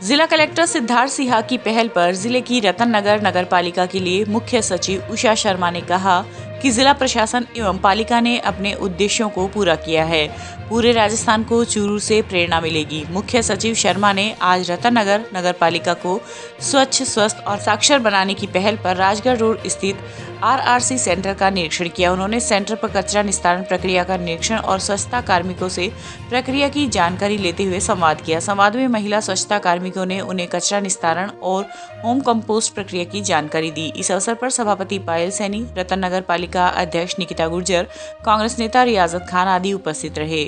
जिला कलेक्टर सिद्धार्थ सिन्हा की पहल पर जिले की रतननगर नगरपालिका के लिए मुख्य सचिव उषा शर्मा ने कहा कि जिला प्रशासन एवं पालिका ने अपने उद्देश्यों को पूरा किया है। पूरे राजस्थान को चूरू से प्रेरणा मिलेगी। मुख्य सचिव शर्मा ने आज रतननगर नगरपालिका को स्वच्छ, स्वस्थ और साक्षर बनाने की पहल पर राजगढ़ रोड स्थित RRC सेंटर का निरीक्षण किया। उन्होंने सेंटर पर कचरा निस्तारण प्रक्रिया का निरीक्षण और स्वच्छता कार्मिकों से प्रक्रिया की जानकारी लेते हुए संवाद किया। संवाद में महिला स्वच्छता कार्मिकों ने उन्हें कचरा निस्तारण और होम कंपोस्ट प्रक्रिया की जानकारी दी। इस अवसर पर सभापति पायल सैनी, रतननगर पालिका अध्यक्ष निकिता गुर्जर, कांग्रेस नेता रियाजत खान आदि उपस्थित रहे।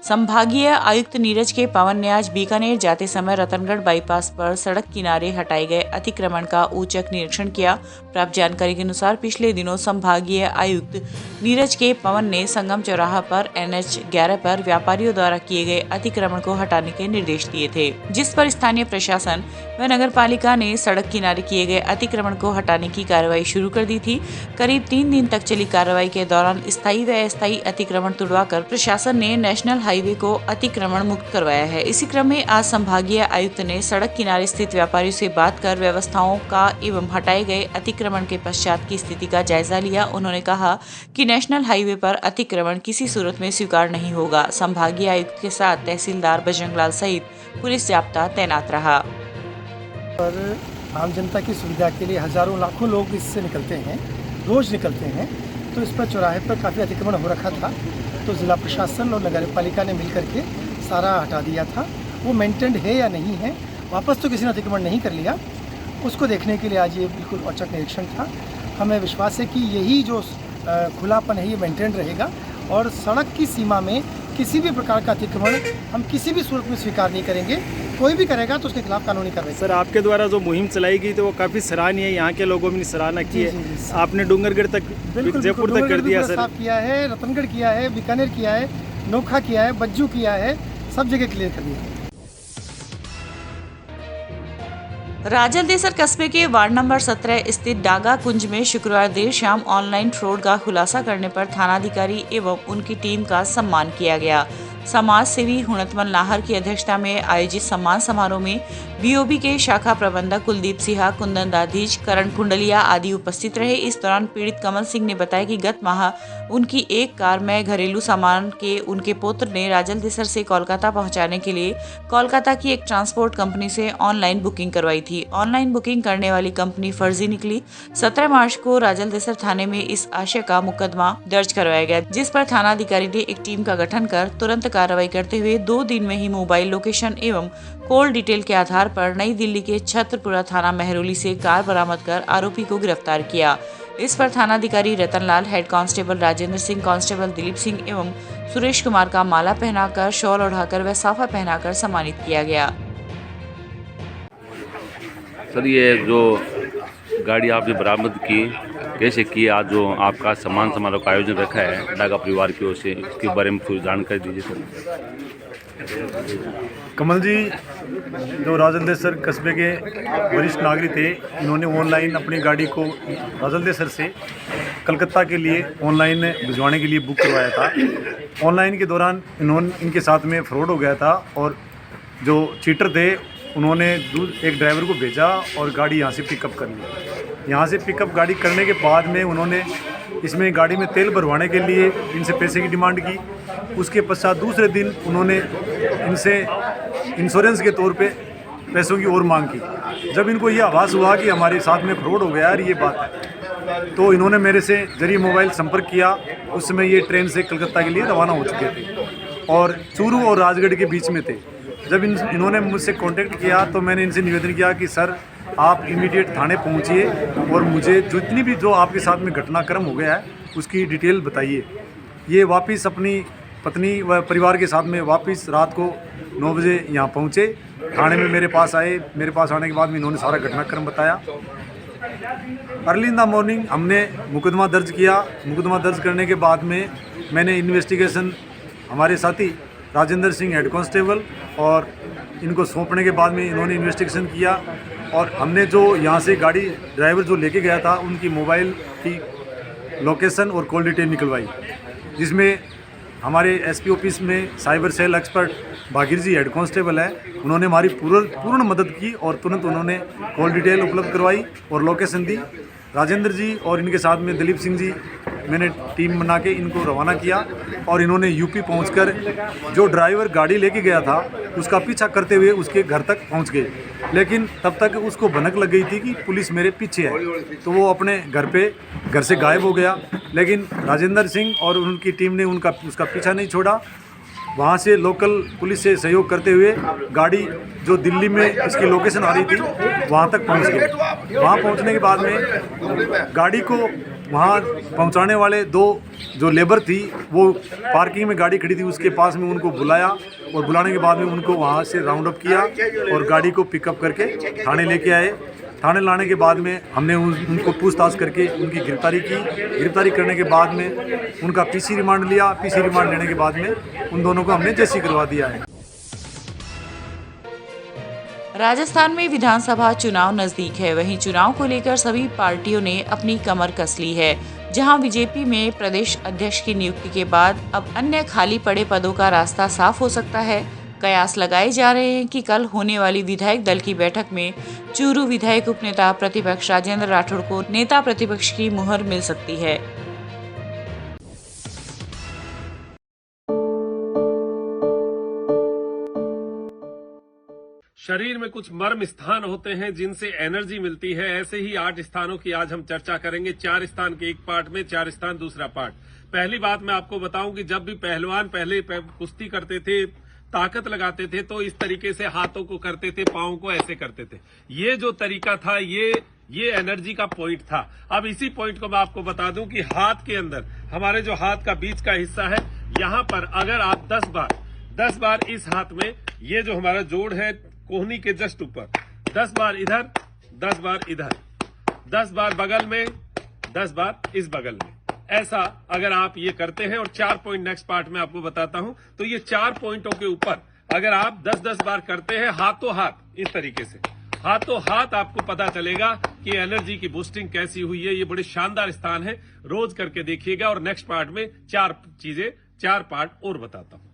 संभागीय आयुक्त नीरज के पवन ने आज बीकानेर जाते समय रतनगढ़ बाईपास पर सड़क किनारे हटाए गए अतिक्रमण का औचक निरीक्षण किया। प्राप्त जानकारी के अनुसार पिछले दिनों संभागीय आयुक्त नीरज के पवन ने संगम चौराहा पर NH 11 पर व्यापारियों द्वारा किए गए अतिक्रमण को हटाने के निर्देश दिए थे, जिस पर स्थानीय प्रशासन व नगर पालिका ने सड़क किनारे किए गए अतिक्रमण को हटाने की कार्रवाई शुरू कर दी थी। करीब 3 दिन तक चली कार्रवाई के दौरान स्थायी व अस्थायी अतिक्रमण तुड़वाकर प्रशासन ने नेशनल हाईवे को अतिक्रमण मुक्त करवाया है। इसी क्रम में आज संभागीय आयुक्त ने सड़क किनारे स्थित व्यापारियों से बात कर व्यवस्थाओं का एवं हटाए गए अतिक्रमण के पश्चात की स्थिति का जायजा लिया। उन्होंने कहा कि नेशनल हाईवे पर अतिक्रमण किसी सूरत में स्वीकार नहीं होगा। संभागीय आयुक्त के साथ तहसीलदार बजरंगलाल सहित पुलिस जाब्ता तैनात रहा। और आम जनता की सुविधा के लिए हजारों लाखों लोग इससे निकलते हैं, रोज निकलते हैं, तो इस पर चौराहे पर काफ़ी अतिक्रमण हो रखा था। तो जिला प्रशासन और नगर पालिका ने मिलकर के सारा हटा दिया था। वो मेंटेन्ड है या नहीं है, वापस तो किसी ने अतिक्रमण नहीं कर लिया, उसको देखने के लिए आज ये बिल्कुल औचक निरीक्षण था। हमें विश्वास है कि यही जो खुलापन है ये मेंटेन रहेगा और सड़क की सीमा में किसी भी प्रकार का अतिक्रमण हम किसी भी सूरत में स्वीकार नहीं करेंगे। कोई भी करेगा तो उसके खिलाफ कानूनी कार्रवाई। सर, आपके द्वारा जो मुहिम चलाई गई तो वो काफ़ी सराहनीय है, यहाँ के लोगों ने सराहना की है। आपने डूंगरगढ़ तक, जयपुर तक कर दिया सर। साफ किया है, रतनगढ़ किया है, बीकानेर किया है, नोखा किया है, बज्जू किया है, सब जगह क्लियर कर दिया। राजलदेसर कस्बे के वार्ड नंबर 17 स्थित डागा कुंज में शुक्रवार देर शाम ऑनलाइन फ्रॉड का खुलासा करने पर थानाधिकारी एवं उनकी टीम का सम्मान किया गया। समाज सेवी हुणतमल नाहर की अध्यक्षता में आयोजित सम्मान समारोह में BOB के शाखा प्रबंधक कुलदीप सिन्हा, कुंदन दाधीज, करण कुंडलिया आदि उपस्थित रहे। इस दौरान पीड़ित कमल सिंह ने बताया कि गत माह उनकी एक कार में घरेलू सामान के उनके पुत्र ने राजलदेसर से कोलकाता पहुंचाने के लिए कोलकाता की एक ट्रांसपोर्ट कंपनी से ऑनलाइन बुकिंग करवाई थी। ऑनलाइन बुकिंग करने वाली कंपनी फर्जी निकली। 17 मार्च को राजलदेसर थाने में इस आशय का मुकदमा दर्ज करवाया गया, जिस पर थानाधिकारी ने एक टीम का गठन कर तुरंत कार्रवाई करते हुए 2 दिन में ही मोबाइल लोकेशन एवं कॉल डिटेल के आधार पर नई दिल्ली के छत्रपुरा थाना महरौली से कार बरामद कर आरोपी को गिरफ्तार किया। इस पर थानाधिकारी Ratanlal, head constable Rajendra Singh, constable Dilip Singh एवं सुरेश कुमार का माला पहनाकर, शॉल ओढ़ाकर व साफा पहनाकर सम्मानित किया गया। सर, ये जो गाड़ी आपने बरामद की, कैसे की? आज जो आपका सम्मान समारोह का आयोजन रखा है डागा परिवार की ओर से, इसके बारे में थोड़ी जानकारी दीजिए सर। कमल जी जो राजलदेसर कस्बे के वरिष्ठ नागरिक थे, इन्होंने ऑनलाइन अपनी गाड़ी को राजलदेसर से कलकत्ता के लिए ऑनलाइन भिजवाने के लिए बुक करवाया था। ऑनलाइन के दौरान इनके साथ में फ्रॉड हो गया था और जो चीटर थे उन्होंने एक ड्राइवर को भेजा और गाड़ी यहाँ से पिकअप कर ली। यहाँ से पिकअप गाड़ी करने के बाद में उन्होंने इसमें गाड़ी में तेल भरवाने के लिए इनसे पैसे की डिमांड की। उसके पश्चात दूसरे दिन उन्होंने इनसे इंश्योरेंस के तौर पे पैसों की और मांग की। जब इनको ये आभास हुआ कि हमारे साथ में फ्रॉड हो गया यार ये बात है, तो इन्होंने मेरे से जरिए मोबाइल संपर्क किया। उस समय ये ट्रेन से कलकत्ता के लिए रवाना हो चुके थे और चूरू और राजगढ़ के बीच में थे। जब इन्होंने मुझसे कांटेक्ट किया तो मैंने इनसे निवेदन किया कि सर आप इमीडिएट थाने पहुंचिए और मुझे जितनी भी जो आपके साथ में घटनाक्रम हो गया है उसकी डिटेल बताइए। ये वापस अपनी पत्नी व परिवार के साथ में वापस रात को 9 बजे यहाँ पहुँचे। थाने में मेरे पास आए। मेरे पास आने के बाद में इन्होंने सारा घटनाक्रम बताया। अर्ली इन द मॉर्निंग हमने मुकदमा दर्ज किया। मुकदमा दर्ज करने के बाद में मैंने इन्वेस्टिगेशन हमारे साथी राजेंद्र सिंह हेड कांस्टेबल और इनको सौंपने के बाद में इन्होंने इन्वेस्टिगेशन किया और हमने जो यहाँ से गाड़ी ड्राइवर जो लेके गया था उनकी मोबाइल की लोकेशन और कॉल डिटेल निकलवाई, जिसमें हमारे एसपी ऑफिस में साइबर सेल एक्सपर्ट भागीर जी हेड कांस्टेबल है, उन्होंने हमारी पूर्ण मदद की और तुरंत उन्होंने कॉल डिटेल उपलब्ध करवाई और लोकेशन दी। राजेंद्र जी और इनके साथ में दिलीप सिंह जी, मैंने टीम बना के इनको रवाना किया और इन्होंने यूपी पहुंचकर जो ड्राइवर गाड़ी लेके गया था उसका पीछा करते हुए उसके घर तक पहुंच गए। लेकिन तब तक उसको भनक लग गई थी कि पुलिस मेरे पीछे है, तो वो अपने घर से गायब हो गया। लेकिन राजेंद्र सिंह और उनकी टीम ने उसका पीछा नहीं छोड़ा। वहाँ से लोकल पुलिस से सहयोग करते हुए गाड़ी जो दिल्ली में इसकी लोकेशन आ रही थी वहाँ तक पहुँच गए। वहाँ पहुँचने के बाद में गाड़ी को वहाँ पहुँचाने वाले 2 जो लेबर थी वो पार्किंग में गाड़ी खड़ी थी उसके पास में उनको बुलाया और बुलाने के बाद में उनको वहाँ से राउंड अप किया और गाड़ी को पिकअप करके थाने लेके आए। थाने लाने के बाद में हमने उनको पूछताछ करके उनकी गिरफ्तारी की। गिरफ्तारी करने के बाद में उनका पीसी रिमांड लिया। पीसी रिमांड लेने के बाद में उन दोनों को हमने जेसी करवा दिया है। राजस्थान में विधानसभा चुनाव नजदीक है, वहीं चुनाव को लेकर सभी पार्टियों ने अपनी कमर कस ली है। जहां बीजेपी में प्रदेश अध्यक्ष की नियुक्ति के बाद अब अन्य खाली पड़े पदों का रास्ता साफ हो सकता है। कयास लगाए जा रहे हैं कि कल होने वाली विधायक दल की बैठक में चूरू विधायक उपनेता प्रतिपक्ष राजेंद्र राठौड़ को नेता प्रतिपक्ष की मुहर मिल सकती है। शरीर में कुछ मर्म स्थान होते हैं जिनसे एनर्जी मिलती है। ऐसे ही 8 स्थानों की आज हम चर्चा करेंगे। 4 स्थान के एक पार्ट में, 4 स्थान दूसरा पार्ट। पहली बात मैं आपको बताऊं कि जब भी पहलवान पहले कुश्ती करते थे, ताकत लगाते थे, तो इस तरीके से हाथों को करते थे, पांवों को ऐसे करते थे। ये जो तरीका था ये एनर्जी का पॉइंट था। अब इसी पॉइंट को मैं आपको बता दूं कि हाथ के अंदर, हमारे जो हाथ का बीच का हिस्सा है, यहां पर अगर आप 10 बार इस हाथ में, ये जो हमारा जोड़ है कोहनी के जस्ट ऊपर, 10 बार इधर, 10 बार इधर, 10 बार बगल में, 10 बार इस बगल में, ऐसा अगर आप ये करते हैं, और 4 पॉइंट नेक्स्ट पार्ट में आपको बताता हूं, तो ये 4 पॉइंटों के ऊपर अगर आप 10-10 बार करते हैं हाथों हाथ, इस तरीके से हाथों हाथ, आपको पता चलेगा कि एनर्जी की बूस्टिंग कैसी हुई है। ये बड़े शानदार स्थान है, रोज करके देखिएगा। और नेक्स्ट पार्ट में 4 पार्ट और बताता हूं।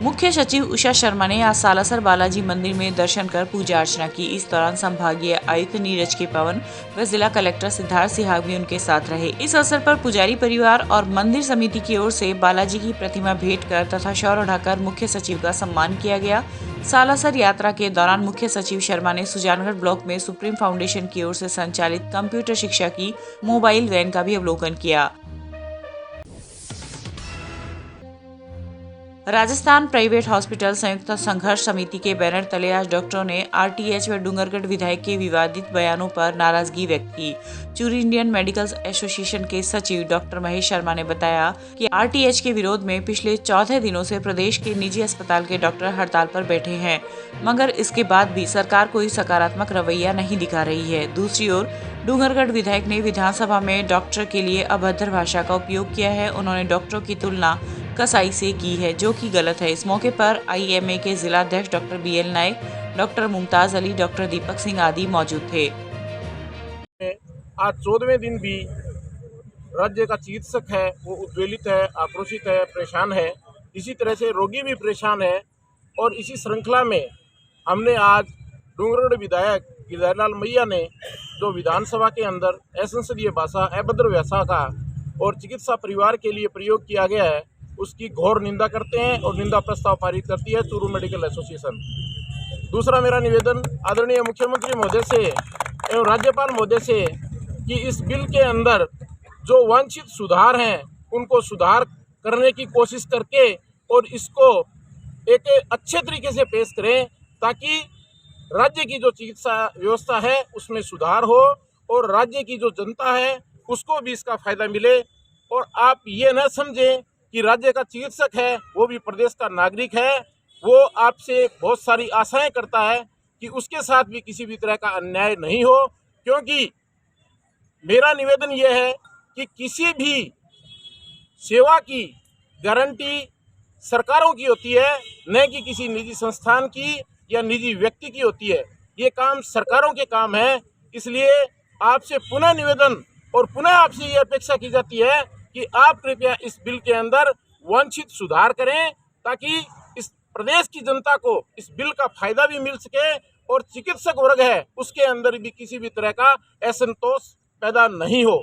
मुख्य सचिव उषा शर्मा ने आज सालासर बालाजी मंदिर में दर्शन कर पूजा अर्चना की। इस दौरान संभागीय आयुक्त नीरज के पवन व जिला कलेक्टर सिद्धार्थ सिंह भी उनके साथ रहे। इस अवसर पर पुजारी परिवार और मंदिर समिति की ओर से बालाजी की प्रतिमा भेंट कर तथा शॉल उठाकर मुख्य सचिव का सम्मान किया गया। सालासर यात्रा के दौरान मुख्य सचिव शर्मा ने सुजानगढ़ ब्लॉक में सुप्रीम फाउंडेशन की ओर से संचालित कंप्यूटर शिक्षा की मोबाइल वैन का भी अवलोकन किया। राजस्थान प्राइवेट हॉस्पिटल संयुक्त संघर्ष समिति के बैनर तले आज डॉक्टरों ने आरटीएच व डूंगरगढ़ विधायक के विवादित बयानों पर नाराजगी व्यक्त की। चूरू इंडियन मेडिकल एसोसिएशन के सचिव डॉक्टर महेश शर्मा ने बताया कि आरटीएच के विरोध में पिछले 14 दिनों से प्रदेश के निजी अस्पताल के डॉक्टर हड़ताल पर बैठे हैं, मगर इसके बाद भी सरकार कोई सकारात्मक रवैया नहीं दिखा रही है। दूसरी ओर डूंगरगढ़ विधायक ने विधानसभा में डॉक्टर के लिए अभद्र भाषा का उपयोग किया है। उन्होंने डॉक्टरों की तुलना कसाई से की है, जो कि गलत है। इस मौके पर आईएमए के जिला अध्यक्ष डॉक्टर बीएल नायक, डॉक्टर मुमताज अली, डॉक्टर दीपक सिंह आदि मौजूद थे। आज 14वें दिन भी राज्य का चिकित्सक है वो उद्वेलित है, आक्रोशित है, परेशान है। इसी तरह से रोगी भी परेशान है। और इसी श्रृंखला में हमने आज डूंगरगढ़ विधायक गिरधारीलाल मैया ने जो विधानसभा के अंदर असंसदीय भाषा, अभद्र भाषा का और चिकित्सा परिवार के लिए प्रयोग किया गया है, उसकी घोर निंदा करते हैं और निंदा प्रस्ताव पारित करती है चूरू मेडिकल एसोसिएशन। दूसरा मेरा निवेदन आदरणीय मुख्यमंत्री महोदय से एवं राज्यपाल महोदय से कि इस बिल के अंदर जो वांछित सुधार हैं उनको सुधार करने की कोशिश करके और इसको एक अच्छे तरीके से पेश करें, ताकि राज्य की जो चिकित्सा व्यवस्था है उसमें सुधार हो और राज्य की जो जनता है उसको भी इसका फायदा मिले। और आप ये न समझें कि राज्य का चिकित्सक है वो भी प्रदेश का नागरिक है, वो आपसे बहुत सारी आशाएं करता है कि उसके साथ भी किसी भी तरह का अन्याय नहीं हो। क्योंकि मेरा निवेदन ये है कि किसी भी सेवा की गारंटी सरकारों की होती है, न कि किसी निजी संस्थान की या निजी व्यक्ति की होती है। ये काम सरकारों के काम है। इसलिए आपसे पुनः निवेदन और पुनः आपसे ये अपेक्षा की जाती है कि आप कृपया इस बिल के अंदर वांछित सुधार करें ताकि इस प्रदेश की जनता को इस बिल का फायदा भी मिल सके और चिकित्सक वर्ग है उसके अंदर भी किसी भी तरह का असंतोष पैदा नहीं हो।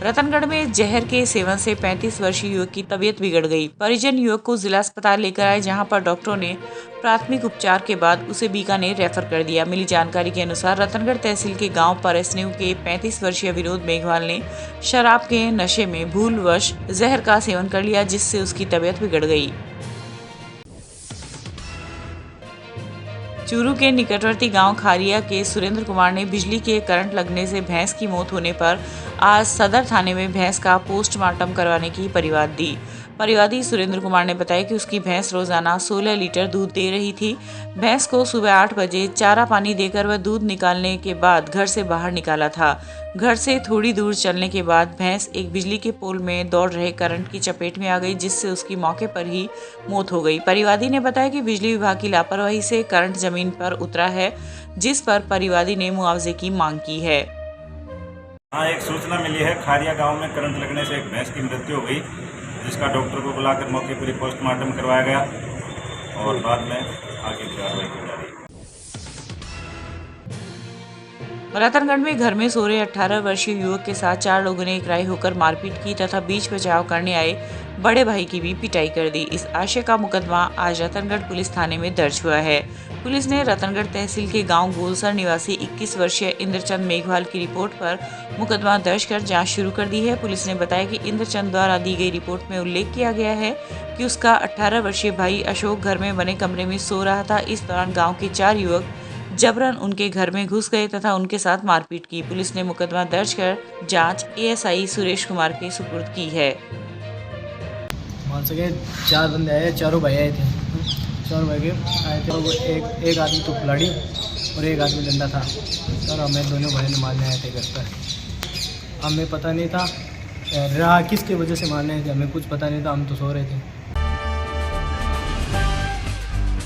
रतनगढ़ में जहर के सेवन से 35 वर्षीय युवक की तबीयत बिगड़ गई। परिजन युवक को जिला अस्पताल लेकर आए, जहां पर डॉक्टरों ने प्राथमिक उपचार के बाद उसे बीकानेर रेफर कर दिया। मिली जानकारी के अनुसार रतनगढ़ तहसील के गांव परसनेऊ के 35 वर्षीय विनोद मेघवाल ने शराब के नशे में भूलवश जहर का सेवन कर लिया, जिससे उसकी तबीयत बिगड़ गई। चूरू के निकटवर्ती गांव खारिया के सुरेंद्र कुमार ने बिजली के करंट लगने से भैंस की मौत होने पर आज सदर थाने में भैंस का पोस्टमार्टम करवाने की परिवाद दी। परिवादी सुरेंद्र कुमार ने बताया कि उसकी भैंस रोजाना 16 लीटर दूध दे रही थी। भैंस को सुबह 8 बजे चारा पानी देकर वह दूध निकालने के बाद घर से बाहर निकाला था। घर से थोड़ी दूर चलने के बाद भैंस एक बिजली के पोल में दौड़ रहे करंट की चपेट में आ गई, जिससे उसकी मौके पर ही मौत हो गई। परिवादी ने बताया कि बिजली विभाग की लापरवाही से करंट जमीन पर उतरा है, जिस पर परिवादी ने मुआवजे की मांग की है। हाँ, एक सूचना मिली है, खारिया गांव में करंट लगने से एक भैंस की मृत्यु हो गई, जिसका डॉक्टर को बुलाकर मौके पर पोस्टमार्टम करवाया गया और बाद में आगे की कार्रवाई की जा रही है। रतनगढ़ में घर में सो रहे 18 वर्षीय युवक के साथ 4 लोगों ने एकराई होकर मारपीट की तथा बीच बचाव करने आए बड़े भाई की भी पिटाई कर दी। इस आशय का मुकदमा आज रतनगढ़ पुलिस थाने में दर्ज हुआ है। पुलिस ने रतनगढ़ तहसील के गांव गोलसर निवासी 21 वर्षीय इंद्रचंद मेघवाल की रिपोर्ट पर मुकदमा दर्ज कर जांच शुरू कर दी है। पुलिस ने बताया कि इंद्रचंद द्वारा दी गई रिपोर्ट में उल्लेख किया गया है कि उसका 18 वर्षीय भाई अशोक घर में बने कमरे में सो रहा था। इस दौरान गाँव के 4 युवक जबरन उनके घर में घुस गए तथा उनके साथ मारपीट की। पुलिस ने मुकदमा दर्ज कर जांच एएसआई सुरेश कुमार के सुपुर्द की है। मान सके 4 बंदे आए, चारों भाई आए थे। 4 भाई आए थे, वो एक आदमी तो खिलाड़ी और एक आदमी डंडा था। और हमें दोनों भाई ने मारने आए थे घर पर। हमें पता नहीं था रहा किसकी वजह से मारने थे, हमें कुछ पता नहीं था, हम तो सो रहे थे।